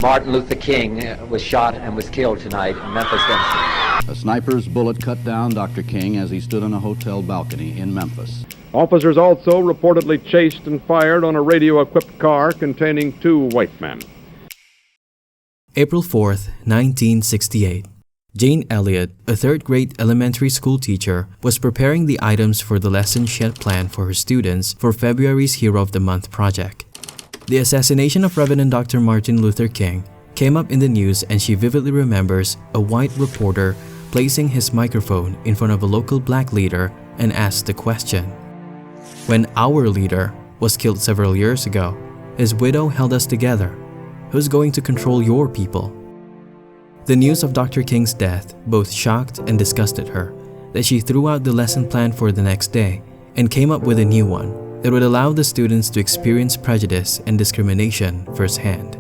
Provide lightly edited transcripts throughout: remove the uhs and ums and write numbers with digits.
Martin Luther King was shot and was killed tonight in Memphis, Tennessee. A sniper's bullet cut down Dr. King as he stood on a hotel balcony in Memphis. Officers also reportedly chased and fired on a radio-equipped car containing 2 white men. April 4th, 1968. Jane Elliott, a third-grade elementary school teacher, was preparing the items for the lesson she had planned for her students for February's Hero of the Month project. The assassination of Reverend Dr. Martin Luther King came up in the news, and she vividly remembers a white reporter placing his microphone in front of a local black leader and asked the question, "When our leader was killed several years ago, his widow held us together. Who's going to control your people?" The news of Dr. King's death both shocked and disgusted her that she threw out the lesson plan for the next day and came up with a new one that would allow the students to experience prejudice and discrimination firsthand.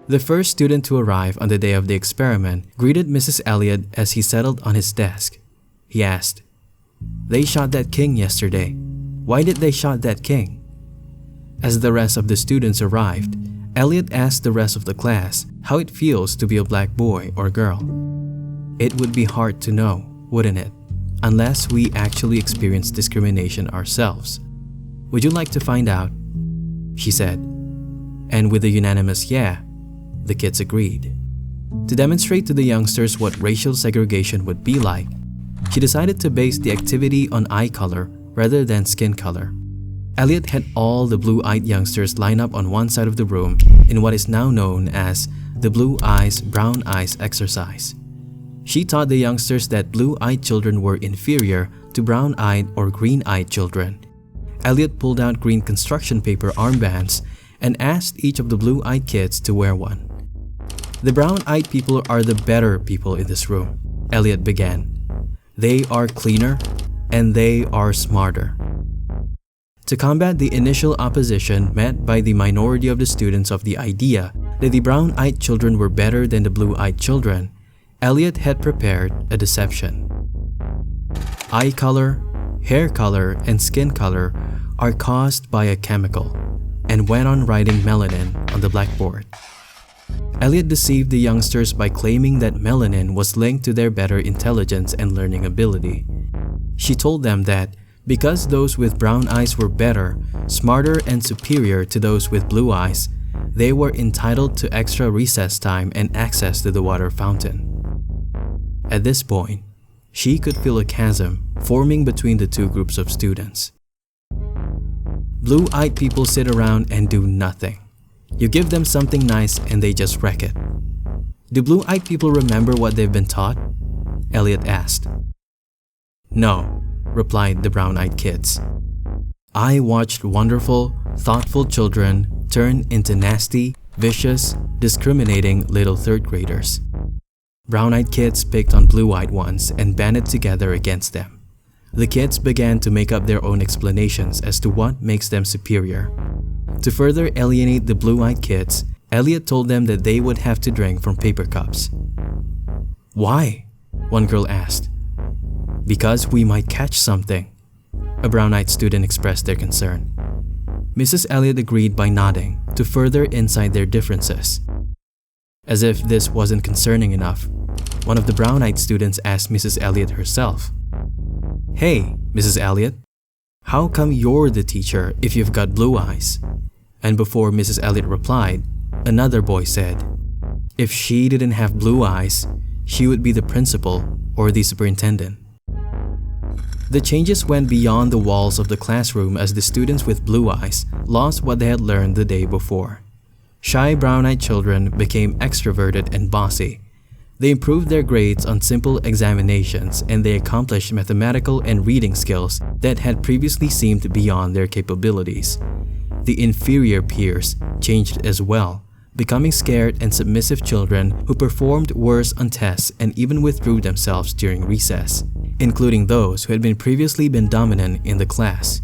The first student to arrive on the day of the experiment greeted Mrs. Elliott as he settled on his desk. He asked, "They shot that king yesterday. Why did they shot that king?" As the rest of the students arrived, Elliott asked the rest of the class how it feels to be a black boy or girl. It would be hard to know, wouldn't it, unless we actually experience discrimination ourselves. Would you like to find out? She said. And with a unanimous yeah, the kids agreed. To demonstrate to the youngsters what racial segregation would be like, she decided to base the activity on eye color rather than skin color. Elliott had all the blue-eyed youngsters line up on one side of the room in what is now known as the blue eyes, brown eyes exercise. She taught the youngsters that blue-eyed children were inferior to brown-eyed or green-eyed children. Elliott pulled out green construction paper armbands and asked each of the blue-eyed kids to wear one. "The brown-eyed people are the better people in this room," Elliott began. "They are cleaner and they are smarter." To combat the initial opposition met by the minority of the students of the idea that the brown-eyed children were better than the blue-eyed children, Elliott had prepared a deception. Eye color, hair color, and skin color are caused by a chemical, and went on writing melanin on the blackboard. Elliott deceived the youngsters by claiming that melanin was linked to their better intelligence and learning ability. She told them that because those with brown eyes were better, smarter, and superior to those with blue eyes, they were entitled to extra recess time and access to the water fountain. At this point, she could feel a chasm forming between the two groups of students. Blue-eyed people sit around and do nothing. You give them something nice and they just wreck it. Do blue-eyed people remember what they've been taught? Elliott asked. No, replied the brown-eyed kids. I watched wonderful, thoughtful children turn into nasty, vicious, discriminating little third graders. Brown-eyed kids picked on blue-eyed ones and banded together against them. The kids began to make up their own explanations as to what makes them superior. To further alienate the blue-eyed kids, Elliott told them that they would have to drink from paper cups. Why? One girl asked. Because we might catch something. A brown-eyed student expressed their concern. Mrs. Elliott agreed by nodding to further insight their differences. As if this wasn't concerning enough, one of the brown-eyed students asked Mrs. Elliott herself, Hey, Mrs. Elliott, how come you're the teacher if you've got blue eyes? And before Mrs. Elliott replied, another boy said, If she didn't have blue eyes, she would be the principal or the superintendent. The changes went beyond the walls of the classroom as the students with blue eyes lost what they had learned the day before. Shy brown-eyed children became extroverted and bossy. They improved their grades on simple examinations and they accomplished mathematical and reading skills that had previously seemed beyond their capabilities. The inferior peers changed as well, becoming scared and submissive children who performed worse on tests and even withdrew themselves during recess, including those who had previously been dominant in the class.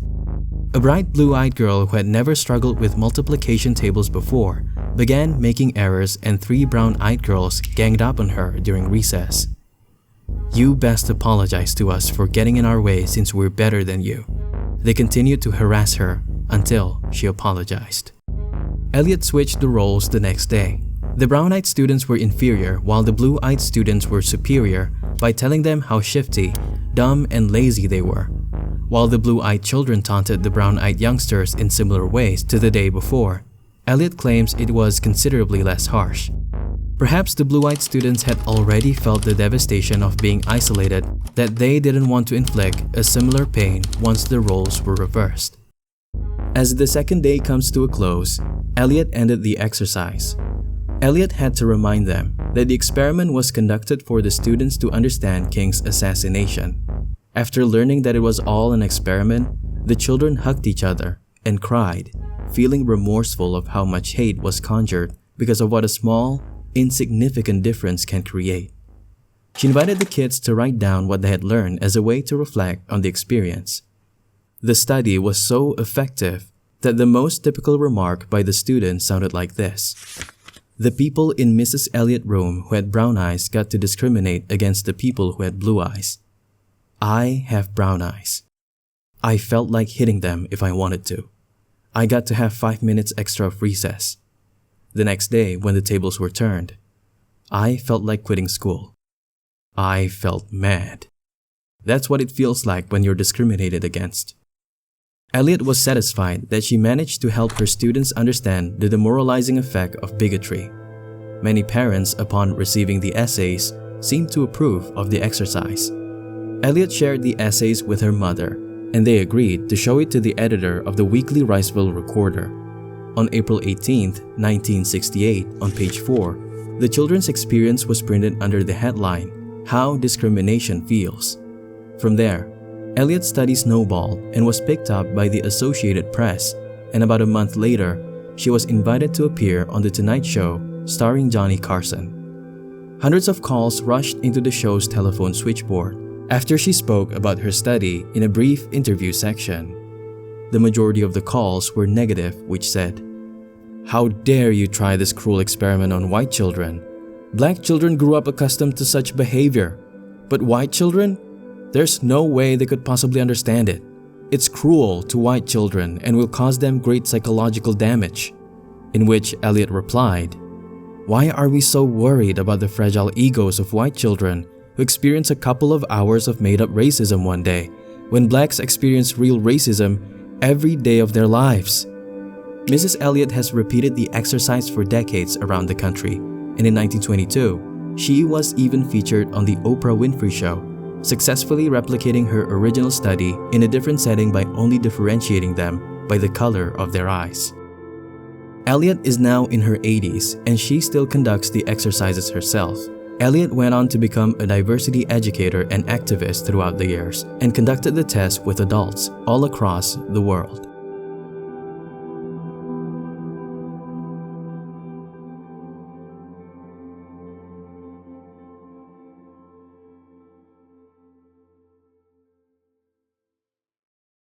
A bright blue-eyed girl who had never struggled with multiplication tables before began making errors and 3 brown-eyed girls ganged up on her during recess. You best apologize to us for getting in our way since we're better than you. They continued to harass her until she apologized. Elliott switched the roles the next day. The brown-eyed students were inferior while the blue-eyed students were superior by telling them how shifty, dumb, and lazy they were, while the blue-eyed children taunted the brown-eyed youngsters in similar ways to the day before. Elliott claims it was considerably less harsh. Perhaps the blue-eyed students had already felt the devastation of being isolated that they didn't want to inflict a similar pain once the roles were reversed. As the second day comes to a close, Elliott ended the exercise. Elliott had to remind them that the experiment was conducted for the students to understand King's assassination. After learning that it was all an experiment, the children hugged each other and cried, feeling remorseful of how much hate was conjured because of what a small, insignificant difference can create. She invited the kids to write down what they had learned as a way to reflect on the experience. The study was so effective that the most typical remark by the students sounded like this. The people in Mrs. Elliott's room who had brown eyes got to discriminate against the people who had blue eyes. I have brown eyes. I felt like hitting them if I wanted to. I got to have 5 minutes extra of recess. The next day, when the tables were turned, I felt like quitting school. I felt mad. That's what it feels like when you're discriminated against. Elliott was satisfied that she managed to help her students understand the demoralizing effect of bigotry. Many parents, upon receiving the essays, seemed to approve of the exercise. Elliott shared the essays with her mother, and they agreed to show it to the editor of the Weekly Riceville Recorder. On April 18, 1968, on page 4, the children's experience was printed under the headline, How Discrimination Feels. From there, Elliott's study snowballed and was picked up by the Associated Press, and about a month later, she was invited to appear on The Tonight Show starring Johnny Carson. Hundreds of calls rushed into the show's telephone switchboard after she spoke about her study in a brief interview section. The majority of the calls were negative, which said, "How dare you try this cruel experiment on white children? Black children grew up accustomed to such behavior, but white children? There's no way they could possibly understand it. It's cruel to white children and will cause them great psychological damage." In which Elliott replied, "Why are we so worried about the fragile egos of white children who experience a couple of hours of made-up racism one day, when blacks experience real racism every day of their lives?" Mrs. Elliott has repeated the exercise for decades around the country, and in 1922, she was even featured on the Oprah Winfrey Show, successfully replicating her original study in a different setting by only differentiating them by the color of their eyes. Elliott is now in her 80s and she still conducts the exercises herself. Elliott went on to become a diversity educator and activist throughout the years and conducted the test with adults all across the world.